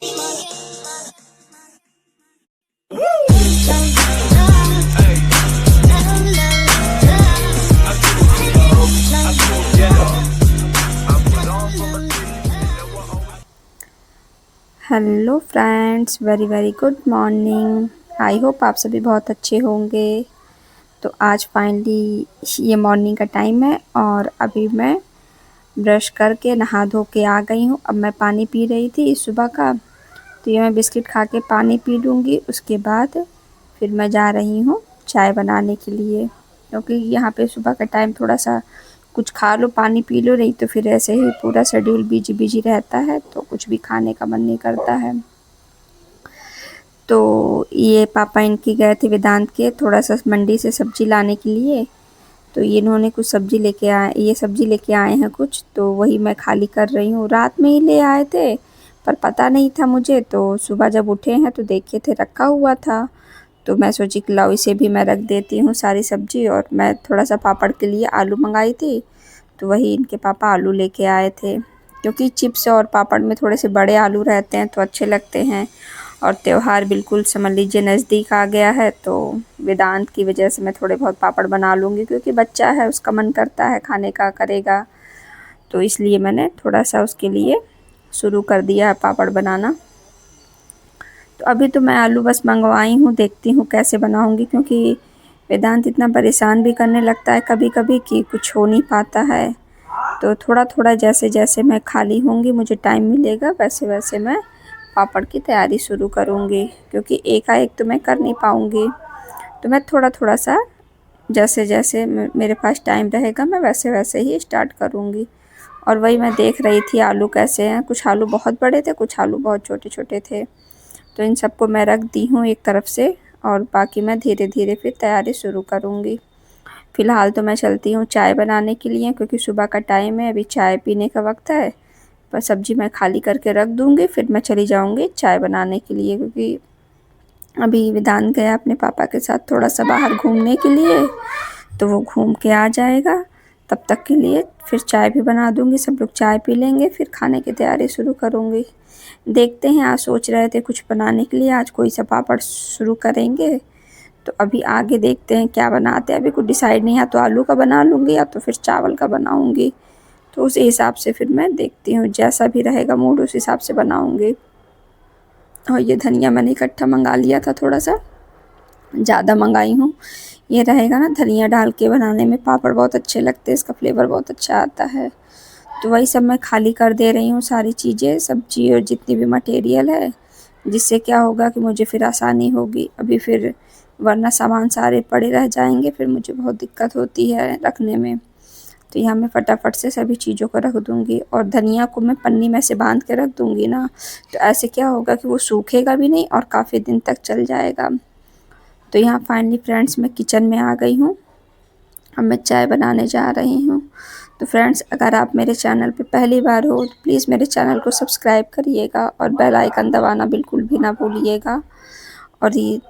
Hello friends, very very good morning. I hope आप सभी बहुत अच्छे होंगे। तो आज फाइनली ये मॉर्निंग का टाइम है और अभी मैं ब्रश करके नहा धो के आ गई हूँ। अब मैं पानी पी रही थी सुबह का, तो ये मैं बिस्किट खा के पानी पी लूँगी। उसके बाद फिर मैं जा रही हूँ चाय बनाने के लिए, क्योंकि यहाँ पे सुबह का टाइम थोड़ा सा कुछ खा लो पानी पी लो, नहीं तो फिर ऐसे ही पूरा शेड्यूल बिजी बिजी रहता है तो कुछ भी खाने का मन नहीं करता है। तो ये पापा इनके गए थे वेदांत के थोड़ा सा मंडी से सब्जी लाने के लिए, तो ये इन्होंने कुछ सब्जी लेके आए, ये सब्जी लेके आए हैं कुछ, तो वही मैं खाली कर रही हूँ। रात में ही ले आए थे पर पता नहीं था मुझे, तो सुबह जब उठे हैं तो देखे थे रखा हुआ था, तो मैं सोची कि लाओ इसे भी मैं रख देती हूँ सारी सब्जी। और मैं थोड़ा सा पापड़ के लिए आलू मंगाई थी, तो वही इनके पापा आलू लेके आए थे, क्योंकि चिप्स और पापड़ में थोड़े से बड़े आलू रहते हैं तो अच्छे लगते हैं। और त्यौहार बिल्कुल समझ लीजिए नज़दीक आ गया है, तो वेदांत की वजह से मैं थोड़े बहुत पापड़ बना लूँगी, क्योंकि बच्चा है उसका मन करता है खाने का, करेगा, तो इसलिए मैंने थोड़ा सा उसके लिए शुरू कर दिया है पापड़ बनाना। तो अभी तो मैं आलू बस मंगवाई हूँ, देखती हूँ कैसे बनाऊँगी, क्योंकि वेदांत इतना परेशान भी करने लगता है कभी कभी कि कुछ हो नहीं पाता है। तो थोड़ा थोड़ा जैसे जैसे मैं खाली होंगी, मुझे टाइम मिलेगा, वैसे वैसे मैं पापड़ की तैयारी शुरू करूँगी, क्योंकि एकाएक तो मैं कर नहीं पाऊँगी। तो मैं थोड़ा थोड़ा सा जैसे जैसे मेरे पास टाइम रहेगा मैं वैसे वैसे ही स्टार्ट करूँगी। और वही मैं देख रही थी आलू कैसे हैं, कुछ आलू बहुत बड़े थे, कुछ आलू बहुत छोटे छोटे थे, तो इन सबको मैं रख दी हूँ एक तरफ से, और बाकी मैं धीरे धीरे फिर तैयारी शुरू करूँगी। फ़िलहाल तो मैं चलती हूँ चाय बनाने के लिए, क्योंकि सुबह का टाइम है, अभी चाय पीने का वक्त है। पर सब्ज़ी मैं खाली करके रख दूँगी, फिर मैं चली जाऊँगी चाय बनाने के लिए, क्योंकि अभी वेदांत गया अपने पापा के साथ थोड़ा सा बाहर घूमने के लिए, तो वो घूम के आ जाएगा। तब तक के लिए फिर चाय भी बना दूँगी, सब लोग चाय पी लेंगे, फिर खाने की तैयारी शुरू करूँगी। देखते हैं, आज सोच रहे थे कुछ बनाने के लिए, आज कोई सा पापड़ शुरू करेंगे, तो अभी आगे देखते हैं क्या बनाते हैं। अभी कुछ डिसाइड नहीं है, तो आलू का बना लूँगी या तो फिर चावल का बनाऊँगी, तो उस हिसाब से फिर मैं देखती हूँ, जैसा भी रहेगा मूड उस हिसाब से बनाऊँगी। और ये धनिया मैंने इकट्ठा मंगा लिया था, थोड़ा सा ज़्यादा मंगाई हूँ, ये रहेगा ना धनिया डाल के बनाने में पापड़ बहुत अच्छे लगते हैं, इसका फ्लेवर बहुत अच्छा आता है। तो वही सब मैं खाली कर दे रही हूँ सारी चीज़ें, सब्जी और जितनी भी मटेरियल है, जिससे क्या होगा कि मुझे फिर आसानी होगी। अभी फिर वरना सामान सारे पड़े रह जाएंगे, फिर मुझे बहुत दिक्कत होती है रखने में। तो यहाँ मैं फटाफट से सभी चीज़ों को रख दूँगी, और धनिया को मैं पन्नी में से बांध के रख दूँगी ना, तो ऐसे क्या होगा कि वो सूखेगा भी नहीं और काफ़ी दिन तक चल जाएगा। तो यहाँ फाइनली फ्रेंड्स मैं किचन में आ गई हूँ, अब मैं चाय बनाने जा रही हूँ। तो फ्रेंड्स, अगर आप मेरे चैनल पे पहली बार हो तो प्लीज़ मेरे चैनल को सब्सक्राइब करिएगा और बेल आइकन दबाना बिल्कुल भी ना भूलिएगा। और ये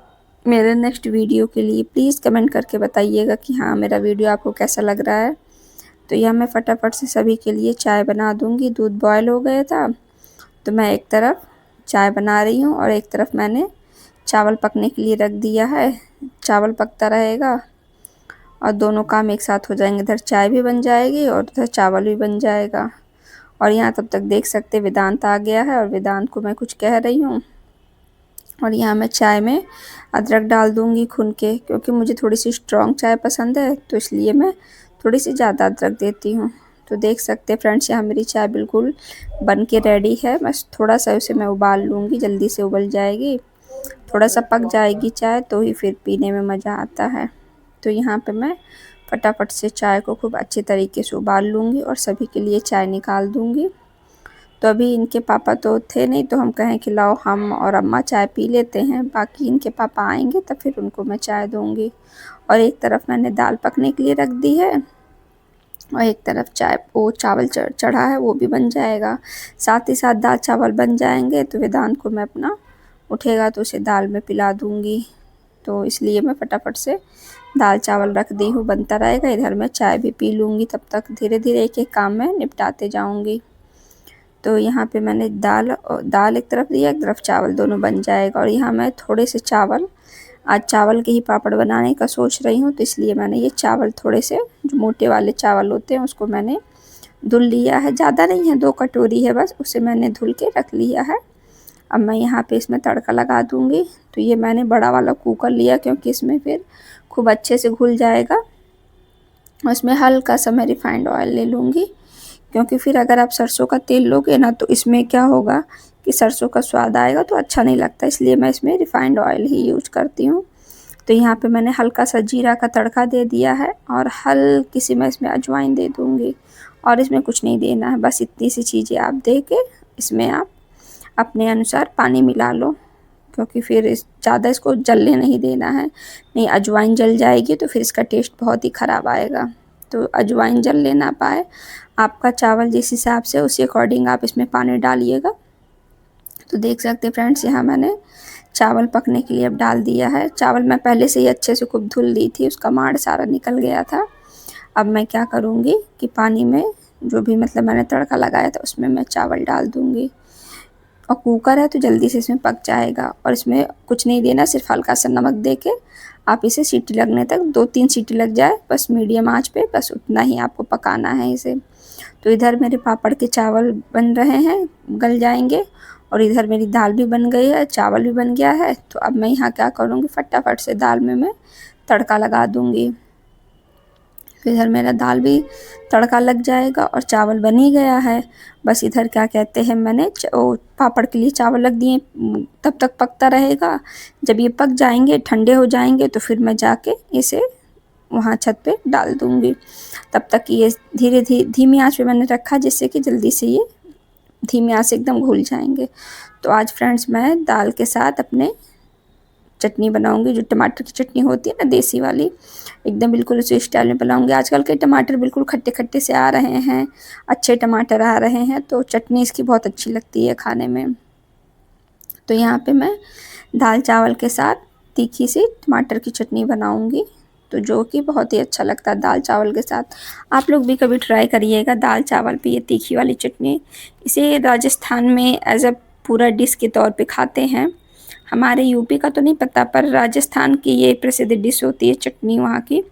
मेरे नेक्स्ट वीडियो के लिए प्लीज़ कमेंट करके बताइएगा कि हाँ, मेरा वीडियो आपको कैसा लग रहा है। तो यह मैं फटाफट से सभी के लिए चाय बना दूँगी। दूध बॉयल हो गया था, तो मैं एक तरफ चाय बना रही हूँ और एक तरफ मैंने चावल पकने के लिए रख दिया है। चावल पकता रहेगा और दोनों काम एक साथ हो जाएंगे, इधर चाय भी बन जाएगी और उधर चावल भी बन जाएगा। और यहाँ तब तक देख सकते वेदांत आ गया है और वेदांत को मैं कुछ कह रही हूँ। और यहाँ मैं चाय में अदरक डाल दूँगी भून के, क्योंकि मुझे थोड़ी सी स्ट्रॉन्ग चाय पसंद है, तो इसलिए मैं थोड़ी सी ज़्यादा अदरक देती हूँ। तो देख सकते हैं फ्रेंड्स, यहाँ मेरी चाय बिल्कुल बन के रेडी है। बस थोड़ा सा उसे मैं उबाल लूँगी, जल्दी से उबल जाएगी, थोड़ा सा पक जाएगी चाय तो ही फिर पीने में मज़ा आता है। तो यहाँ पे मैं फटाफट से चाय को खूब अच्छे तरीके से उबाल लूँगी और सभी के लिए चाय निकाल दूँगी। तो अभी इनके पापा तो थे नहीं, तो हम कहें कि लाओ हम और अम्मा चाय पी लेते हैं, बाकी इनके पापा आएंगे तब फिर उनको मैं चाय दूँगी। और एक तरफ मैंने दाल पकने के लिए रख दी है और एक तरफ चाय वो चावल चढ़ा है, वो भी बन जाएगा। साथ ही साथ दाल चावल बन जाएंगे तो वेदांत को मैं अपना उठेगा तो उसे दाल में पिला दूँगी। तो इसलिए मैं फटाफट से दाल चावल रख दी हूँ, बनता रहेगा, इधर मैं चाय भी पी लूँगी। तब तक धीरे धीरे एक एक काम मैं निपटाते जाऊँगी। तो यहाँ पे मैंने दाल एक तरफ दिया, एक तरफ चावल, दोनों बन जाएगा। और यहाँ मैं थोड़े से चावल, आज चावल के ही पापड़ बनाने का सोच रही हूँ, तो इसलिए मैंने ये चावल थोड़े से, जो मोटे वाले चावल होते हैं, उसको मैंने धुल लिया है। ज़्यादा नहीं है, 2 कटोरी है बस, उसे मैंने धुल के रख लिया है। अब मैं यहाँ पे इसमें तड़का लगा दूँगी। तो ये मैंने बड़ा वाला कुकर लिया, क्योंकि इसमें फिर खूब अच्छे से घुल जाएगा। और इसमें हल्का सा मैं रिफाइंड ऑयल ले लूँगी, क्योंकि फिर अगर आप सरसों का तेल लोगे ना, तो इसमें क्या होगा कि सरसों का स्वाद आएगा तो अच्छा नहीं लगता, इसलिए मैं इसमें रिफाइंड ऑयल ही यूज करती हूँ। तो यहाँ पे मैंने हल्का सा जीरा का तड़का दे दिया है, और हल्की सी मैं इसमें अजवाइन दे दूँगी। और इसमें कुछ नहीं देना है, बस इतनी सी चीज़ें आप दे के इसमें आप अपने अनुसार पानी मिला लो, क्योंकि फिर ज़्यादा इसको जलने नहीं देना है, नहीं अजवाइन जल जाएगी तो फिर इसका टेस्ट बहुत ही ख़राब आएगा। तो अजवाइन जलने ना पाए, आपका चावल जिस हिसाब से, उसी अकॉर्डिंग आप इसमें पानी डालिएगा। तो देख सकते हैं फ्रेंड्स, यहाँ मैंने चावल पकने के लिए अब डाल दिया है। चावल मैं पहले से ही अच्छे से खूब धुल दी थी, उसका माड़ सारा निकल गया था। अब मैं क्या करूँगी कि पानी में जो भी मतलब मैंने तड़का लगाया था, उसमें मैं चावल डाल दूँगी। और कुकर है तो जल्दी से इसमें पक जाएगा। और इसमें कुछ नहीं देना, सिर्फ हल्का सा नमक दे के आप इसे सीटी लगने तक, 2-3 सीटी लग जाए बस मीडियम आंच पे, बस उतना ही आपको पकाना है इसे। तो इधर मेरे पापड़ के चावल बन रहे हैं, गल जाएंगे। और इधर मेरी दाल भी बन गई है, चावल भी बन गया है। तो अब मैं यहाँ क्या करूँगी, फटाफट से दाल में मैं तड़का लगा दूँगी। तो इधर मेरा दाल भी तड़का लग जाएगा और चावल बन ही गया है। बस इधर क्या कहते हैं, मैंने पापड़ के लिए चावल रख दिए, तब तक पकता रहेगा। जब ये पक जाएंगे, ठंडे हो जाएंगे, तो फिर मैं जाके इसे वहाँ छत पे डाल दूँगी। तब तक ये धीरे धीरे धीमी आंच पे मैंने रखा, जिससे कि जल्दी से ये धीमी आंच से एकदम घुल जाएंगे। तो आज फ्रेंड्स मैं दाल के साथ अपने चटनी बनाऊंगी, जो टमाटर की चटनी होती है ना, देसी वाली, एकदम बिल्कुल उसी स्टाइल में बनाऊंगी। आजकल के टमाटर बिल्कुल खट्टे खट्टे से आ रहे हैं, अच्छे टमाटर आ रहे हैं, तो चटनी इसकी बहुत अच्छी लगती है खाने में। तो यहाँ पे मैं दाल चावल के साथ तीखी सी टमाटर की चटनी बनाऊंगी, तो जो कि बहुत ही अच्छा लगता है दाल चावल के साथ। आप लोग भी कभी ट्राई करिएगा दाल चावल पे ये तीखी वाली चटनी। इसे राजस्थान में एज अ पूरा डिश के तौर पे खाते हैं। हमारे यूपी का तो नहीं पता, पर राजस्थान की ये प्रसिद्ध डिश होती है चटनी वहाँ की।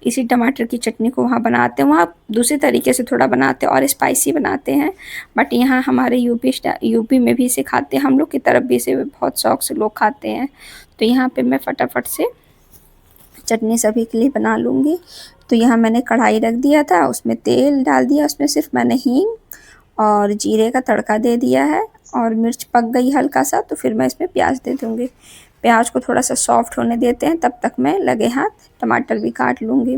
इसी टमाटर की चटनी को वहाँ बनाते हैं, वहाँ दूसरे तरीके से थोड़ा बनाते हैं और स्पाइसी बनाते हैं, बट यहाँ हमारे यूपी में भी इसे खाते हैं। हम लोग की तरफ भी इसे बहुत शौक से लोग खाते हैं। तो यहाँ पे मैं फटाफट से चटनी सभी के लिए बना लूँगी। तो यहाँ मैंने कढ़ाई रख दिया था, उसमें तेल डाल दिया, उसमें सिर्फ मैंने हींग और जीरे का तड़का दे दिया है। और मिर्च पक गई हल्का सा, तो फिर मैं इसमें प्याज दे दूँगी। प्याज को थोड़ा सा सॉफ्ट होने देते हैं, तब तक मैं लगे हाथ टमाटर भी काट लूँगी।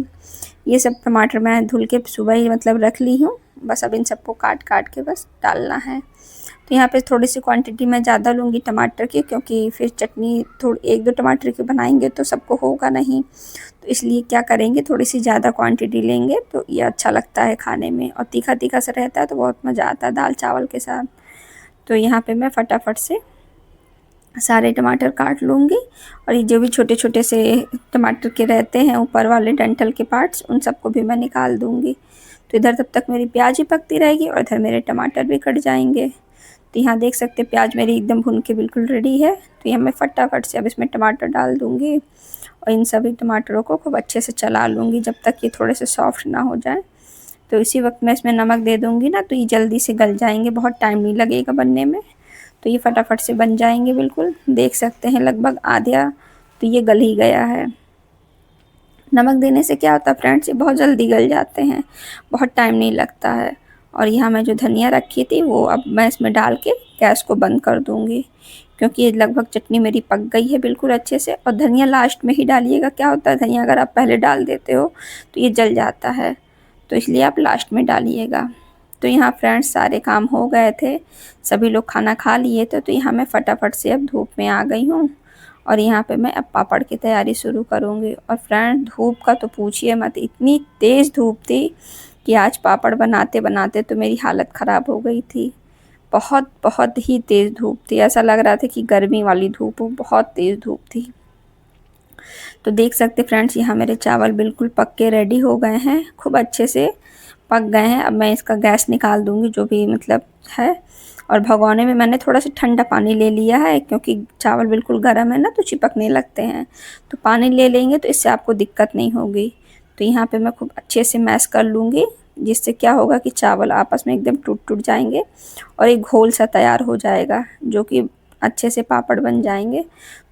ये सब टमाटर मैं धुल के सुबह ही मतलब रख ली हूँ, बस अब इन सबको काट काट के बस डालना है। तो यहाँ पे थोड़ी सी क्वांटिटी मैं ज़्यादा लूँगी टमाटर की, क्योंकि फिर चटनी थोड़ी 1-2 टमाटर की बनाएंगे तो सबको होगा नहीं, तो इसलिए क्या करेंगे, थोड़ी सी ज़्यादा क्वांटिटी लेंगे तो ये अच्छा लगता है खाने में, और तीखा तीखा सा रहता है तो बहुत मज़ा आता है दाल चावल के साथ। तो यहाँ पे मैं फटाफट से सारे टमाटर काट लूँगी, और ये जो भी छोटे छोटे से टमाटर के रहते हैं ऊपर वाले डंठल के पार्ट्स, उन सबको भी मैं निकाल दूँगी। तो इधर तब तक मेरी प्याज ही पकती रहेगी और इधर मेरे टमाटर भी कट जाएंगे। तो यहाँ देख सकते हैं प्याज मेरी एकदम भून के बिल्कुल रेडी है। तो यहाँ मैं फटाफट से अब इसमें टमाटर डाल दूँगी, और इन सभी टमाटरों को खूब अच्छे से चला लूँगी जब तक ये थोड़े से सॉफ्ट ना हो जाए। तो इसी वक्त मैं इसमें नमक दे दूँगी ना, तो ये जल्दी से गल जाएंगे, बहुत टाइम नहीं लगेगा बनने में। तो ये फटाफट से बन जाएंगे बिल्कुल, देख सकते हैं लगभग आधा तो ये गल ही गया है। नमक देने से क्या होता है फ्रेंड्स, ये बहुत जल्दी गल जाते हैं, बहुत टाइम नहीं लगता है। और यहाँ मैं जो धनिया रखी थी वो अब मैं इसमें डाल के गैस को बंद कर दूँगी, क्योंकि ये लगभग चटनी मेरी पक गई है बिल्कुल अच्छे से। और धनिया लास्ट में ही डालिएगा, क्या होता है धनिया अगर आप पहले डाल देते हो तो ये जल जाता है, तो इसलिए आप लास्ट में डालिएगा। तो यहाँ फ्रेंड्स सारे काम हो गए थे, सभी लोग खाना खा लिए थे। तो यहाँ मैं फटाफट से अब धूप में आ गई हूँ, और यहाँ पे मैं अब पापड़ की तैयारी शुरू करूँगी। और फ्रेंड धूप का तो पूछिए मत, इतनी तेज़ धूप थी कि आज पापड़ बनाते बनाते तो मेरी हालत ख़राब हो गई थी। बहुत बहुत ही तेज़ धूप थी, ऐसा लग रहा था कि गर्मी वाली धूप हो, बहुत तेज़ धूप थी। तो देख सकते फ्रेंड्स यहाँ मेरे चावल बिल्कुल पक के रेडी हो गए हैं, खूब अच्छे से पक गए हैं। अब मैं इसका गैस निकाल दूँगी, जो भी मतलब है। और भगोने में मैंने थोड़ा सा ठंडा पानी ले लिया है, क्योंकि चावल बिल्कुल गर्म है ना तो चिपकने लगते हैं। तो पानी ले लेंगे तो इससे आपको दिक्कत नहीं होगी। तो यहाँ पे मैं खूब अच्छे से मैश कर लूँगी, जिससे क्या होगा कि चावल आपस में एकदम टूट टूट जाएंगे और एक घोल सा तैयार हो जाएगा, जो कि अच्छे से पापड़ बन जाएंगे।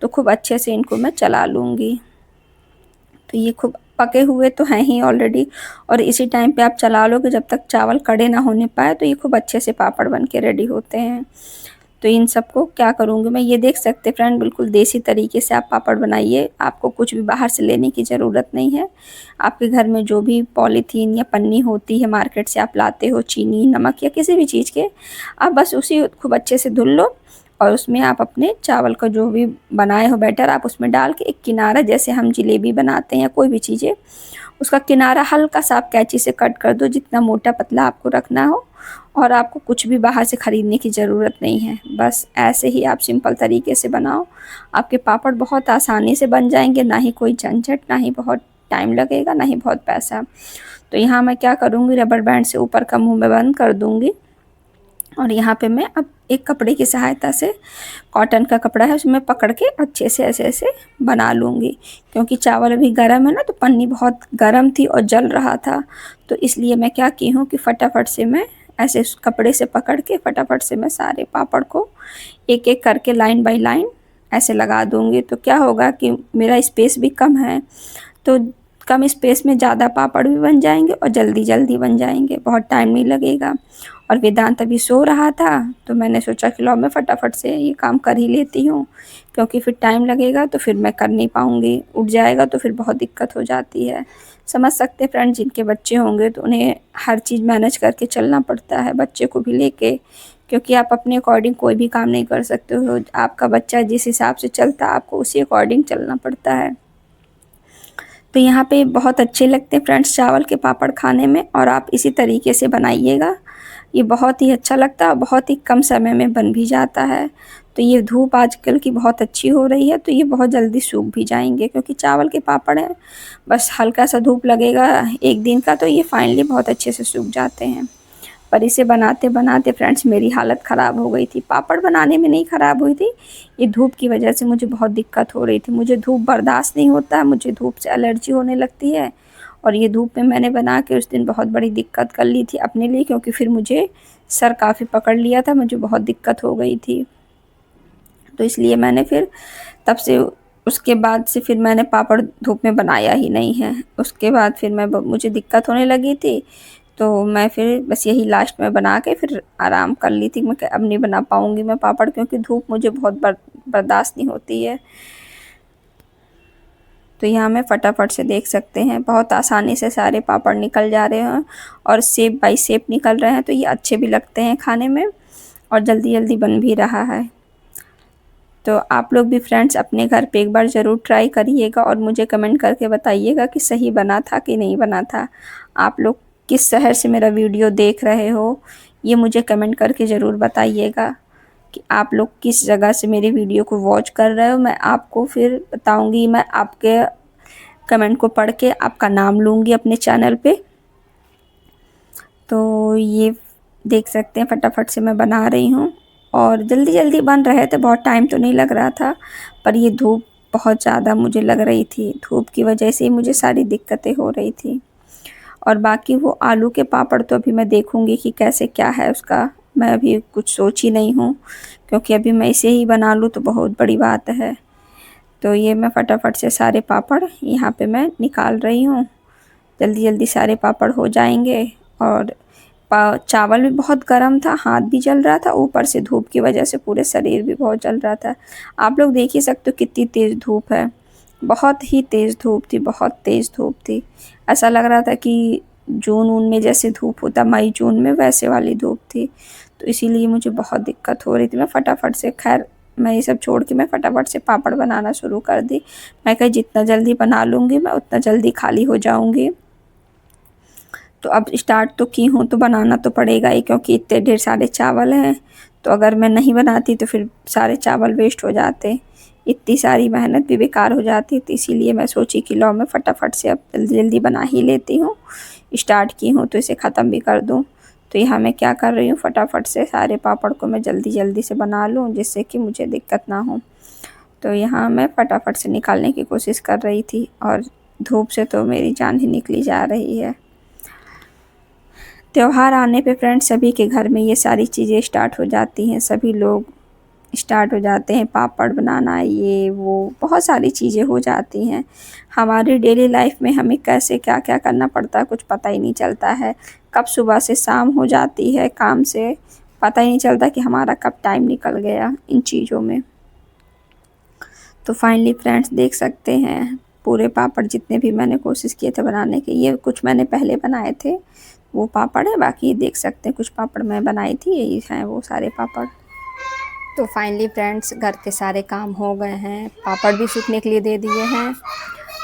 तो खूब अच्छे से इनको मैं चला लूँगी। तो ये खूब पके हुए तो हैं ही ऑलरेडी, और इसी टाइम पे आप चला लोगे जब तक चावल कड़े ना होने पाए, तो ये खूब अच्छे से पापड़ बन के रेडी होते हैं। तो इन सबको क्या करूँगी मैं, ये देख सकते फ्रेंड, बिल्कुल देसी तरीके से आप पापड़ बनाइए। आपको कुछ भी बाहर से लेने की ज़रूरत नहीं है। आपके घर में जो भी पॉलीथीन या पन्नी होती है मार्केट से आप लाते हो, चीनी, नमक या किसी भी चीज़ के, आप बस उसी खूब अच्छे से धुल लो और उसमें आप अपने चावल का जो भी बनाए हो बैटर आप उसमें डाल के एक किनारा, जैसे हम जलेबी बनाते हैं या कोई भी चीज़ें, उसका किनारा हल्का सा आप कैंची से कट कर दो, जितना मोटा पतला आपको रखना हो। और आपको कुछ भी बाहर से ख़रीदने की ज़रूरत नहीं है। बस ऐसे ही आप सिंपल तरीके से बनाओ, आपके पापड़ बहुत आसानी से बन जाएंगे। ना ही कोई झंझट, ना ही बहुत टाइम लगेगा, ना ही बहुत पैसा। तो यहाँ मैं क्या करूँगी, रबर बैंड से ऊपर का मुँह में बंद कर दूँगी और यहाँ पे मैं अब एक कपड़े की सहायता से, कॉटन का कपड़ा है उसमें पकड़ के अच्छे से ऐसे ऐसे बना लूँगी। क्योंकि चावल अभी गर्म है ना, तो पन्नी बहुत गर्म थी और जल रहा था, तो इसलिए मैं क्या की हूँ कि फटाफट से मैं ऐसे उस कपड़े से पकड़ के फटाफट से मैं सारे पापड़ को एक एक करके लाइन बाय लाइन ऐसे लगा दूँगी। तो क्या होगा कि मेरा स्पेस भी कम है, तो कम स्पेस में ज़्यादा पापड़ भी बन जाएंगे और जल्दी जल्दी बन जाएंगे, बहुत टाइम नहीं लगेगा। और वेदांत अभी सो रहा था, तो मैंने सोचा कि लो मैं फटाफट से ये काम कर ही लेती हूँ, क्योंकि फिर टाइम लगेगा तो फिर मैं कर नहीं पाऊँगी, उठ जाएगा तो फिर बहुत दिक्कत हो जाती है। समझ सकते हैं फ्रेंड, जिनके बच्चे होंगे तो उन्हें हर चीज़ मैनेज करके चलना पड़ता है, बच्चे को भी लेके, क्योंकि आप अपने अकॉर्डिंग कोई भी काम नहीं कर सकते हो। आपका बच्चा जिस हिसाब से चलता है आपको उसी अकॉर्डिंग चलना पड़ता है। तो यहाँ पे बहुत अच्छे लगते हैं फ्रेंड्स चावल के पापड़ खाने में, और आप इसी तरीके से बनाइएगा। ये बहुत ही अच्छा लगता है और बहुत ही कम समय में बन भी जाता है। तो ये धूप आजकल की बहुत अच्छी हो रही है, तो ये बहुत जल्दी सूख भी जाएंगे, क्योंकि चावल के पापड़ हैं, बस हल्का सा धूप लगेगा एक दिन का तो ये फाइनली बहुत अच्छे से सूख जाते हैं। पर इसे बनाते बनाते फ्रेंड्स मेरी हालत ख़राब हो गई थी। पापड़ बनाने में नहीं ख़राब हुई थी, ये धूप की वजह से मुझे बहुत दिक्कत हो रही थी। मुझे धूप बर्दाश्त नहीं होता, मुझे धूप से एलर्जी होने लगती है, और ये धूप में मैंने बना के उस दिन बहुत बड़ी दिक्कत कर ली थी अपने लिए, क्योंकि फिर मुझे सर काफ़ी पकड़ लिया था, मुझे बहुत दिक्कत हो गई थी। तो इसलिए मैंने फिर तब से, उसके बाद से फिर मैंने पापड़ धूप में बनाया ही नहीं है। उसके बाद फिर मुझे दिक्कत होने लगी थी, तो मैं फिर बस यही लास्ट में बना के फिर आराम कर ली थी। मैं अब नहीं बना पाऊँगी मैं पापड़, क्योंकि धूप मुझे बहुत बर्दाश्त नहीं होती है। तो यहाँ मैं फटाफट से देख सकते हैं बहुत आसानी से सारे पापड़ निकल जा रहे हैं और शेप बाय शेप निकल रहे हैं, तो ये अच्छे भी लगते हैं खाने में और जल्दी जल्दी बन भी रहा है। तो आप लोग भी फ्रेंड्स अपने घर पे एक बार ज़रूर ट्राई करिएगा और मुझे कमेंट करके बताइएगा कि सही बना था कि नहीं बना था। आप लोग किस शहर से मेरा वीडियो देख रहे हो, ये मुझे कमेंट करके ज़रूर बताइएगा कि आप लोग किस जगह से मेरे वीडियो को वॉच कर रहे हो। मैं आपको फिर बताऊंगी, मैं आपके कमेंट को पढ़ के आपका नाम लूँगी अपने चैनल पे। तो ये देख सकते हैं फटाफट से मैं बना रही हूँ और जल्दी जल्दी बन रहे थे, बहुत टाइम तो नहीं लग रहा था, पर ये धूप बहुत ज़्यादा मुझे लग रही थी, धूप की वजह से ही मुझे सारी दिक्कतें हो रही थी। और बाकी वो आलू के पापड़ तो अभी मैं देखूँगी कि कैसे क्या है उसका, मैं अभी कुछ सोची नहीं हूँ, क्योंकि अभी मैं इसे ही बना लूँ तो बहुत बड़ी बात है। तो ये मैं फटाफट से सारे पापड़ यहाँ पे मैं निकाल रही हूँ, जल्दी जल्दी सारे पापड़ हो जाएंगे। और चावल भी बहुत गर्म था, हाथ भी जल रहा था, ऊपर से धूप की वजह से पूरे शरीर भी बहुत जल रहा था। आप लोग देख ही सकते हो कितनी तेज़ धूप है, बहुत ही तेज़ धूप थी, बहुत तेज़ धूप थी। ऐसा लग रहा था कि जून ऊन में जैसे धूप होता मई जून में, वैसे वाली धूप थी। तो इसीलिए मुझे बहुत दिक्कत हो रही थी। मैं फटाफट से, खैर मैं ये सब छोड़ के मैं फटाफट से पापड़ बनाना शुरू कर दी। मैं कही जितना जल्दी बना लूँगी मैं उतना जल्दी खाली हो जाऊँगी। तो अब स्टार्ट तो की हूँ तो बनाना तो पड़ेगा ही, क्योंकि इतने ढेर सारे चावल हैं, तो अगर मैं नहीं बनाती तो फिर सारे चावल वेस्ट हो जाते, इतनी सारी मेहनत भी बेकार हो जाती। तो इसीलिए मैं सोची कि लो मैं फटाफट से अब जल्दी जल्दी बना ही लेती हूँ, स्टार्ट की हूँ तो इसे ख़त्म भी कर दूँ। तो यहाँ मैं क्या कर रही हूँ, फटाफट से सारे पापड़ को मैं जल्दी से बना लूँ जिससे कि मुझे दिक्कत ना हो। तो यहाँ मैं फटाफट से निकालने की कोशिश कर रही थी और धूप से तो मेरी जान ही निकली जा रही है। त्योहार आने पे फ्रेंड्स सभी के घर में ये सारी चीज़ें स्टार्ट हो जाती हैं, सभी लोग स्टार्ट हो जाते हैं पापड़ बनाना, ये वो बहुत सारी चीज़ें हो जाती हैं। हमारी डेली लाइफ में हमें कैसे क्या-क्या करना पड़ता है कुछ पता ही नहीं चलता है। कब सुबह से शाम हो जाती है काम से, पता ही नहीं चलता कि हमारा कब टाइम निकल गया इन चीज़ों में। तो फाइनली फ्रेंड्स देख सकते हैं पूरे पापड़ जितने भी मैंने कोशिश किए थे बनाने के, ये कुछ मैंने पहले बनाए थे वो पापड़ है, बाकी देख सकते हैं कुछ पापड़ मैं बनाई थी, यही हैं वो सारे पापड़। तो फाइनली फ्रेंड्स घर के सारे काम हो गए हैं, पापड़ भी सूखने के लिए दे दिए हैं।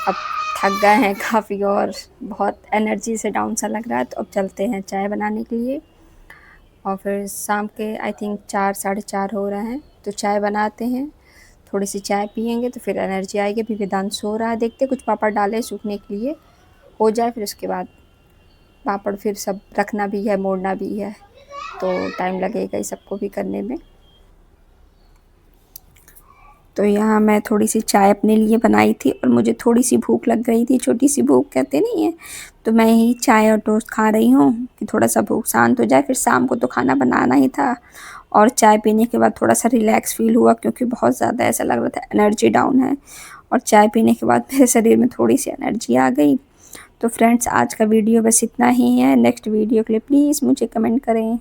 अब थक गए हैं काफ़ी और बहुत एनर्जी से डाउन सा लग रहा है, तो अब चलते हैं चाय बनाने के लिए। और फिर शाम के आई थिंक 4 साढ़े 4 हो रहे हैं, तो चाय बनाते हैं। थोड़ी सी चाय पियेंगे तो फिर एनर्जी आएगी। अभी वेदांत सो रहा है, देखते कुछ पापड़ डाले सूखने के लिए, हो जाए फिर उसके बाद पापड़ फिर सब रखना भी है, मोड़ना भी है, तो टाइम लगेगा ही सबको भी करने में। तो यहाँ मैं थोड़ी सी चाय अपने लिए बनाई थी और मुझे थोड़ी सी भूख लग गई थी, छोटी सी भूख कहते नहीं है, तो मैं ही चाय और टोस्ट खा रही हूँ कि थोड़ा सा भूख शांत हो जाए। फिर शाम को तो खाना बनाना ही था और चाय पीने के बाद थोड़ा सा रिलैक्स फील हुआ क्योंकि बहुत ज़्यादा ऐसा लग रहा था एनर्जी डाउन है, और चाय पीने के बाद मेरे शरीर में थोड़ी सी एनर्जी आ गई। तो फ्रेंड्स आज का वीडियो बस इतना ही है, नेक्स्ट वीडियो के लिए प्लीज़ मुझे कमेंट करें।